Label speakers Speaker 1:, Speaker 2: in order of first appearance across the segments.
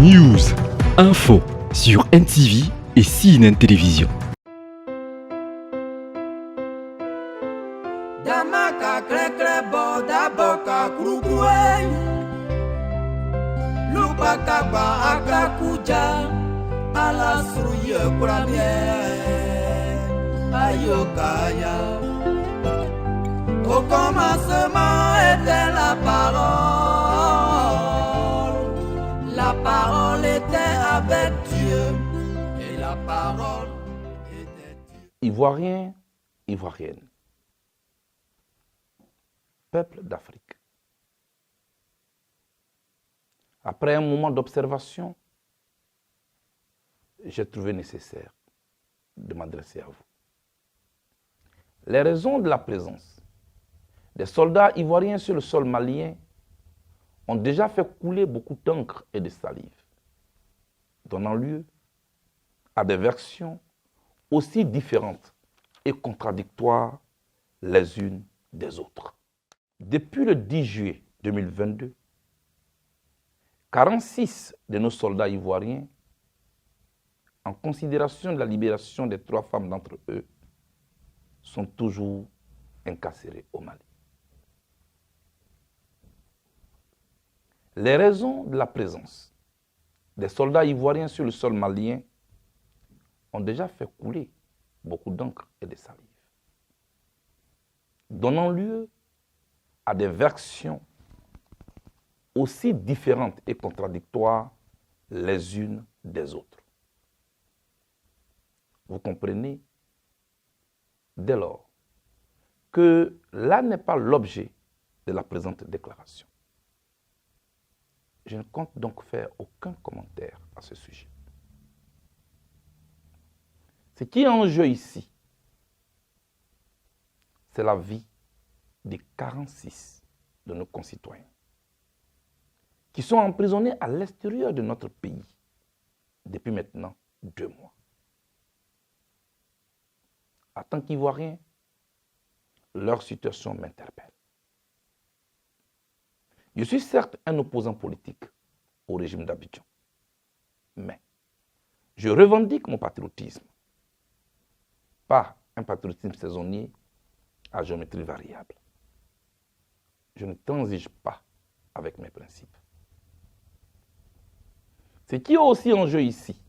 Speaker 1: News, info sur NTV et CNN Télévision.
Speaker 2: Damaka krekre boda boka kurukue Lubaka ba akakuja Ala suruye kuramie Ayokaya Au commencement était la parole. La parole était avec Dieu. Et la parole était Dieu.
Speaker 3: Ivoiriens, Ivoiriennes, peuple d'Afrique. Après un moment d'observation, j'ai trouvé nécessaire de m'adresser à vous. Les raisons de la présence des soldats ivoiriens sur le sol malien ont déjà fait couler beaucoup d'encre et de salive, donnant lieu à des versions aussi différentes et contradictoires les unes des autres. Depuis le 10 juillet 2022, 46 de nos soldats ivoiriens, en considération de la libération des 3 femmes d'entre eux, sont toujours incarcérés au Mali. Les raisons de la présence des soldats ivoiriens sur le sol malien ont déjà fait couler beaucoup d'encre et de salive, donnant lieu à des versions aussi différentes et contradictoires les unes des autres. Vous comprenez dès lors que là n'est pas l'objet de la présente déclaration. Je ne compte donc faire aucun commentaire à ce sujet. Ce qui est en jeu ici, c'est la vie des 46 de nos concitoyens qui sont emprisonnés à l'extérieur de notre pays depuis maintenant 2 mois. En tant qu'Ivoirien, leur situation m'interpelle. Je suis certes un opposant politique au régime d'Abidjan, mais je revendique mon patriotisme, pas un patriotisme saisonnier à géométrie variable. Je ne transige pas avec mes principes. Ce qui est aussi en jeu ici,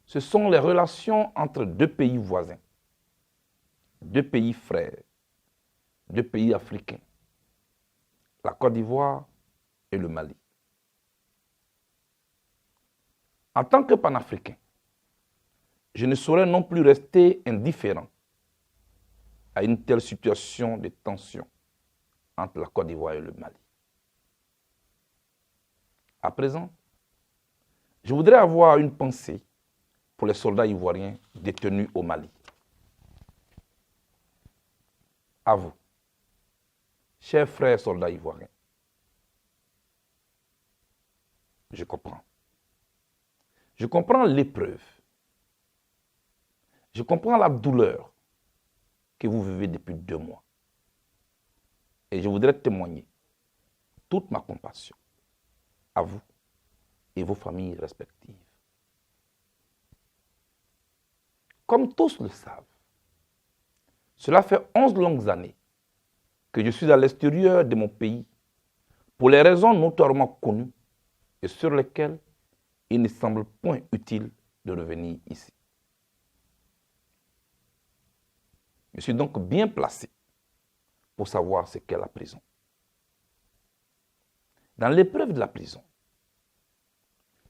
Speaker 3: ce sont les relations entre 2 pays voisins, 2 pays frères, 2 pays africains, la Côte d'Ivoire et le Mali. En tant que panafricain, je ne saurais non plus rester indifférent à une telle situation de tension entre la Côte d'Ivoire et le Mali. À présent, je voudrais avoir une pensée pour les soldats ivoiriens détenus au Mali. À vous, chers frères soldats ivoiriens, je comprends. Je comprends l'épreuve. Je comprends la douleur que vous vivez depuis 2 mois. Et je voudrais témoigner toute ma compassion à vous et vos familles respectives. Comme tous le savent, cela fait 11 longues années que je suis à l'extérieur de mon pays pour les raisons notoirement connues et sur lesquelles il ne semble point utile de revenir ici. Je suis donc bien placé pour savoir ce qu'est la prison. Dans l'épreuve de la prison,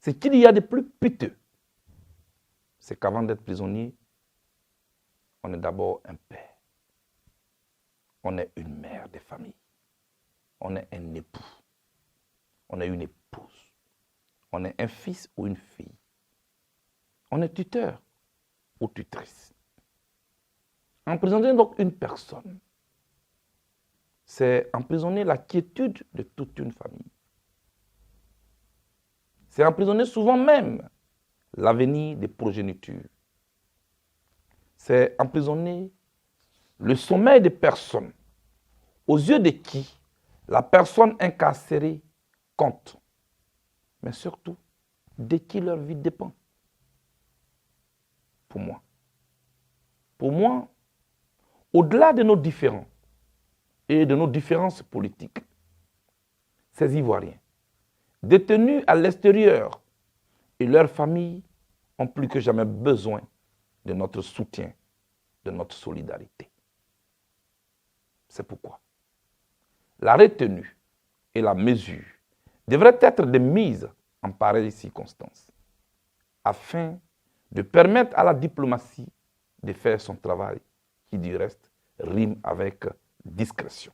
Speaker 3: ce qu'il y a de plus piteux, c'est qu'avant d'être prisonnier, on est d'abord un père. On est une mère de famille. On est un époux. On est une épouse. On est un fils ou une fille. On est tuteur ou tutrice. Emprisonner donc une personne, c'est emprisonner la quiétude de toute une famille. C'est emprisonner souvent même l'avenir des progénitures. C'est emprisonner le sommeil des personnes aux yeux de qui la personne incarcérée compte mais surtout de qui leur vie dépend. Pour moi, au-delà de nos différends et de nos différences politiques, ces Ivoiriens, détenus à l'extérieur et leurs familles ont plus que jamais besoin de notre soutien, de notre solidarité. C'est pourquoi la retenue et la mesure devraient être de mise en pareilles circonstances, afin de permettre à la diplomatie de faire son travail, qui du reste rime avec discrétion.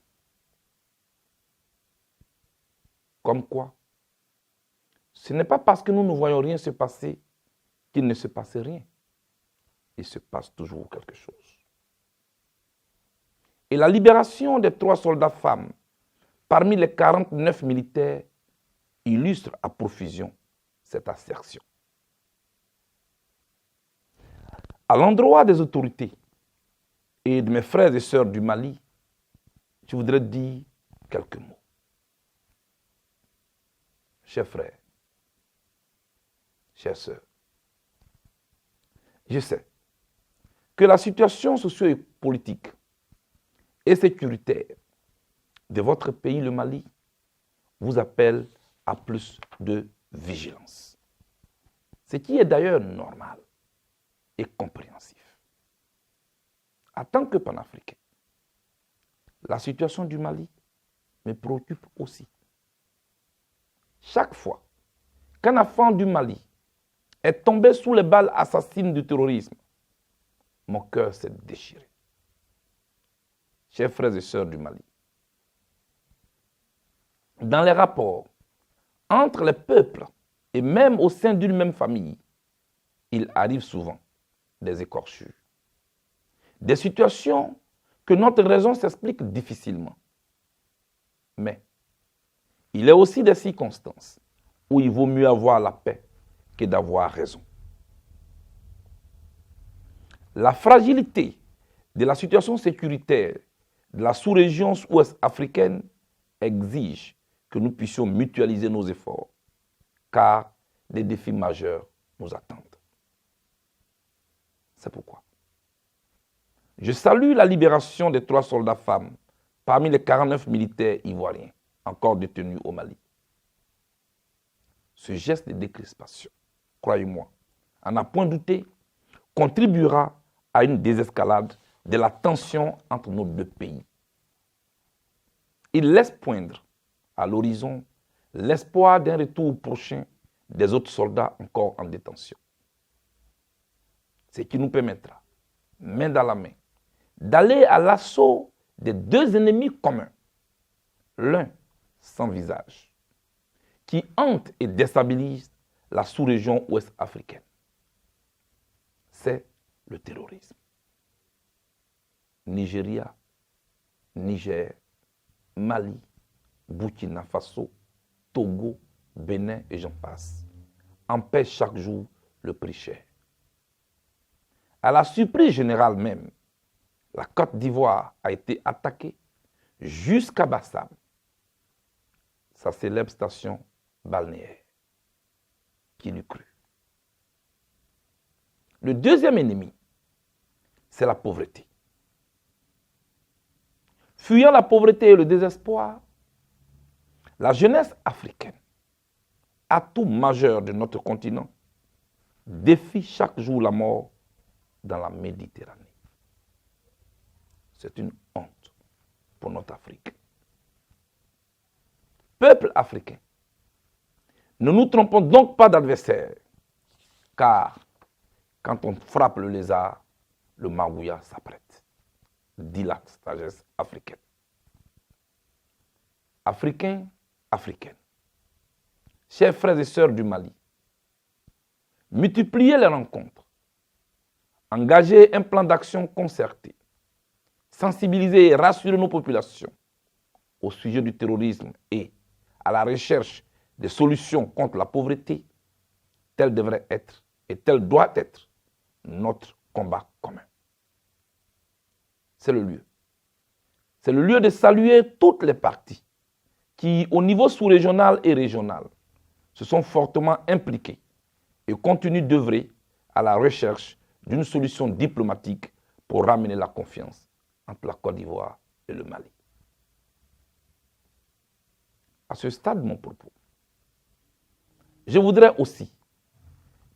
Speaker 3: Comme quoi, ce n'est pas parce que nous ne voyons rien se passer qu'il ne se passe rien. Il se passe toujours quelque chose. Et la libération des 3 soldats femmes parmi les 49 militaires illustre à profusion cette assertion. À l'endroit des autorités et de mes frères et sœurs du Mali, je voudrais dire quelques mots. Chers frères, chères sœurs, je sais que la situation socio-politique et sécuritaire de votre pays, le Mali, vous appelle à plus de vigilance. Ce qui est d'ailleurs normal et compréhensif. En tant que panafricain, la situation du Mali me préoccupe aussi. Chaque fois qu'un enfant du Mali est tombé sous les balles assassines du terrorisme, mon cœur s'est déchiré. Chers frères et sœurs du Mali, dans les rapports entre les peuples et même au sein d'une même famille, il arrive souvent des écorchures, des situations que notre raison s'explique difficilement. Mais il est aussi des circonstances où il vaut mieux avoir la paix que d'avoir raison. La fragilité de la situation sécuritaire de la sous-région ouest africaine exige que nous puissions mutualiser nos efforts, car des défis majeurs nous attendent. C'est pourquoi je salue la libération des 3 soldats femmes parmi les 49 militaires ivoiriens encore détenus au Mali. Ce geste de décrispation, croyez-moi, à n'en point douter, contribuera à une désescalade de la tension entre nos 2 pays. Il laisse poindre à l'horizon l'espoir d'un retour prochain des autres soldats encore en détention. Ce qui nous permettra, main dans la main, d'aller à l'assaut des 2 ennemis communs, l'un sans visage, qui hante et déstabilise la sous-région ouest africaine. C'est le terrorisme. Nigeria, Niger, Mali, Burkina Faso, Togo, Bénin et j'en passe, en paie chaque jour le prix cher. À la surprise générale même, la Côte d'Ivoire a été attaquée jusqu'à Bassam, sa célèbre station balnéaire. Qui l'eût cru? Le deuxième ennemi, c'est la pauvreté. Fuyant la pauvreté et le désespoir, la jeunesse africaine, atout majeur de notre continent, défie chaque jour la mort dans la Méditerranée. C'est une honte pour notre Afrique. Peuple africain, ne nous trompons donc pas d'adversaire, car quand on frappe le lézard, le margouillat s'apprête, dit la sagesse africaine. Africains, africaines, chers frères et sœurs du Mali, multipliez les rencontres, engagez un plan d'action concerté, sensibiliser et rassurer nos populations au sujet du terrorisme et à la recherche des solutions contre la pauvreté, tel devrait être et tel doit être notre combat commun. C'est le lieu. C'est le lieu de saluer toutes les parties qui, au niveau sous-régional et régional, se sont fortement impliqués et continuent d'œuvrer à la recherche d'une solution diplomatique pour ramener la confiance entre la Côte d'Ivoire et le Mali. À ce stade de mon propos, je voudrais aussi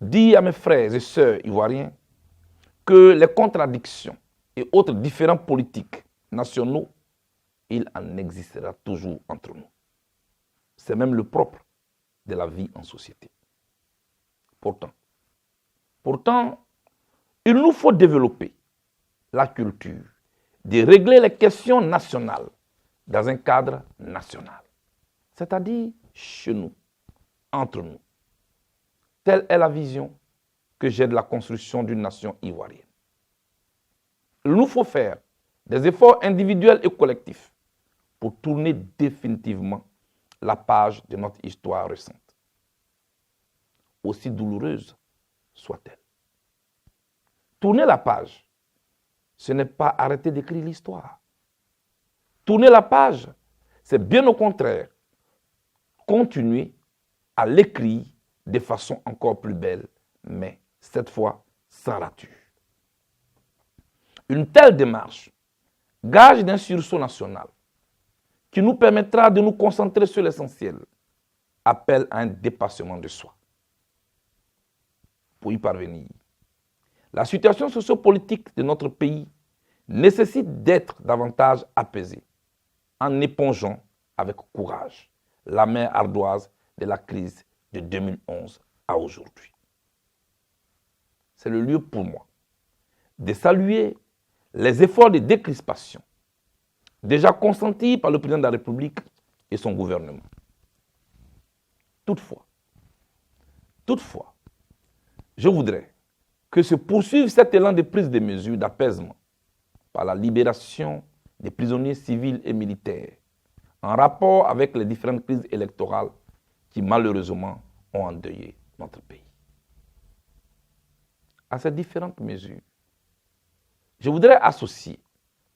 Speaker 3: dire à mes frères et sœurs ivoiriens que les contradictions et autres différends politiques nationaux, il en existera toujours entre nous. C'est même le propre de la vie en société. Pourtant, il nous faut développer la culture de régler les questions nationales dans un cadre national, c'est-à-dire chez nous, entre nous. Telle est la vision que j'ai de la construction d'une nation ivoirienne. Il nous faut faire des efforts individuels et collectifs pour tourner définitivement la page de notre histoire récente, aussi douloureuse soit-elle. Tourner la page, ce n'est pas arrêter d'écrire l'histoire. Tourner la page, c'est bien au contraire continuer à l'écrire de façon encore plus belle, mais cette fois sans rature. Une telle démarche, gage d'un sursaut national, qui nous permettra de nous concentrer sur l'essentiel, appelle à un dépassement de soi. Pour y parvenir, la situation sociopolitique de notre pays nécessite d'être davantage apaisée en épongeant avec courage la mer ardoise de la crise de 2011 à aujourd'hui. C'est le lieu pour moi de saluer les efforts de décrispation déjà consentis par le président de la République et son gouvernement. Toutefois, je voudrais que se poursuive cet élan de prise de mesures d'apaisement par la libération des prisonniers civils et militaires en rapport avec les différentes crises électorales qui malheureusement ont endeuillé notre pays. À ces différentes mesures, je voudrais associer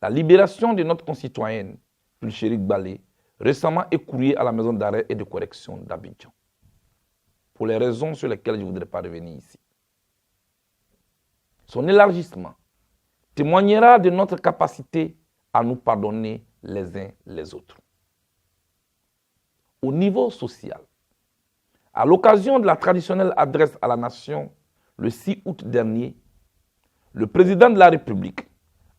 Speaker 3: la libération de notre concitoyenne Pulchérik Balé, récemment écrouée à la maison d'arrêt et de correction d'Abidjan, pour les raisons sur lesquelles je ne voudrais pas revenir ici. Son élargissement témoignera de notre capacité à nous pardonner les uns les autres. Au niveau social, à l'occasion de la traditionnelle adresse à la nation le 6 août dernier, le président de la République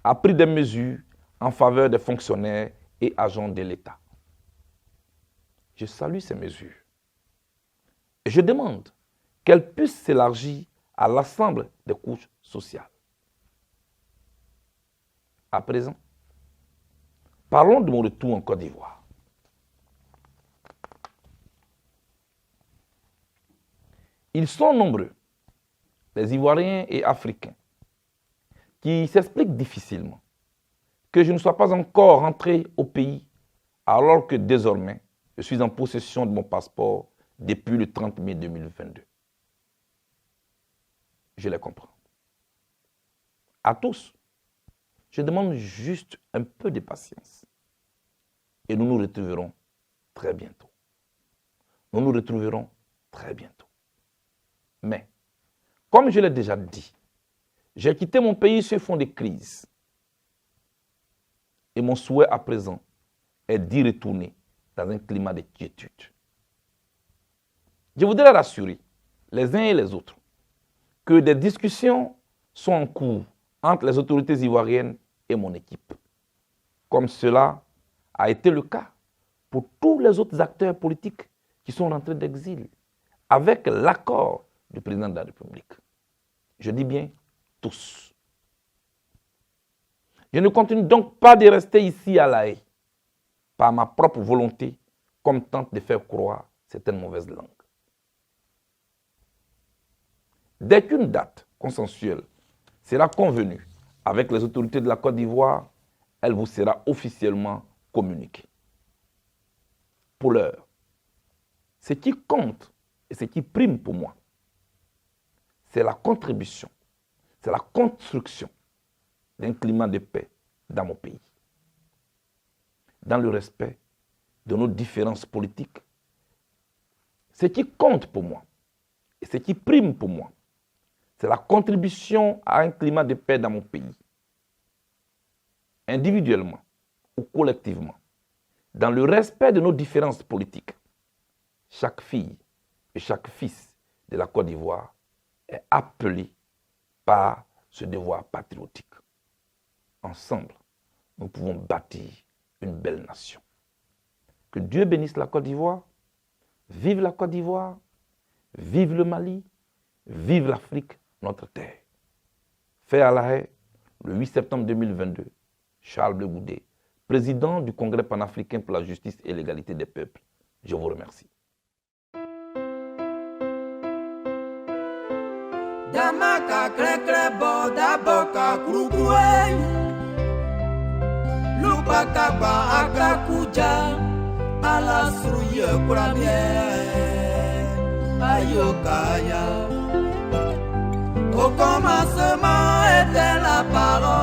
Speaker 3: a pris des mesures en faveur des fonctionnaires et agents de l'État. Je salue ces mesures et je demande qu'elles puissent s'élargir à l'ensemble des couches sociales. À présent, parlons de mon retour en Côte d'Ivoire. Ils sont nombreux, les Ivoiriens et Africains, qui s'expliquent difficilement que je ne sois pas encore rentré au pays alors que désormais, je suis en possession de mon passeport depuis le 30 mai 2022. Je les comprends. À tous, je demande juste un peu de patience. Et nous nous retrouverons très bientôt. Nous nous retrouverons très bientôt. Mais, comme je l'ai déjà dit, j'ai quitté mon pays sur fond de crise. Et mon souhait à présent est d'y retourner dans un climat de quiétude. Je voudrais rassurer les uns et les autres que des discussions sont en cours entre les autorités ivoiriennes et mon équipe, comme cela a été le cas pour tous les autres acteurs politiques qui sont rentrés d'exil, avec l'accord du président de la République. Je dis bien tous. Je ne continue donc pas de rester ici à La Haye, par ma propre volonté, comme tente de faire croire certaines mauvaises langues. Dès qu'une date consensuelle sera convenue avec les autorités de la Côte d'Ivoire, elle vous sera officiellement communiquée. Pour l'heure, ce qui compte et ce qui prime pour moi, c'est la contribution, c'est la construction d'un climat de paix dans mon pays, dans le respect de nos différences politiques, Ce qui compte pour moi et ce qui prime pour moi, c'est la contribution à un climat de paix dans mon pays. Individuellement ou collectivement, dans le respect de nos différences politiques, chaque fille et chaque fils de la Côte d'Ivoire est appelé par ce devoir patriotique. Ensemble, nous pouvons bâtir une belle nation. Que Dieu bénisse la Côte d'Ivoire. Vive la Côte d'Ivoire. Vive le Mali. Vive l'Afrique, notre terre. Fait à La Haye, le 8 septembre 2022, Charles Blé Goudé, président du Congrès panafricain pour la justice et l'égalité des peuples. Je vous remercie.
Speaker 2: Damaka krekre boda boka krukwe Lupaka ba akakuja Ala suye kurabie Ayokaya Au commencement était la parole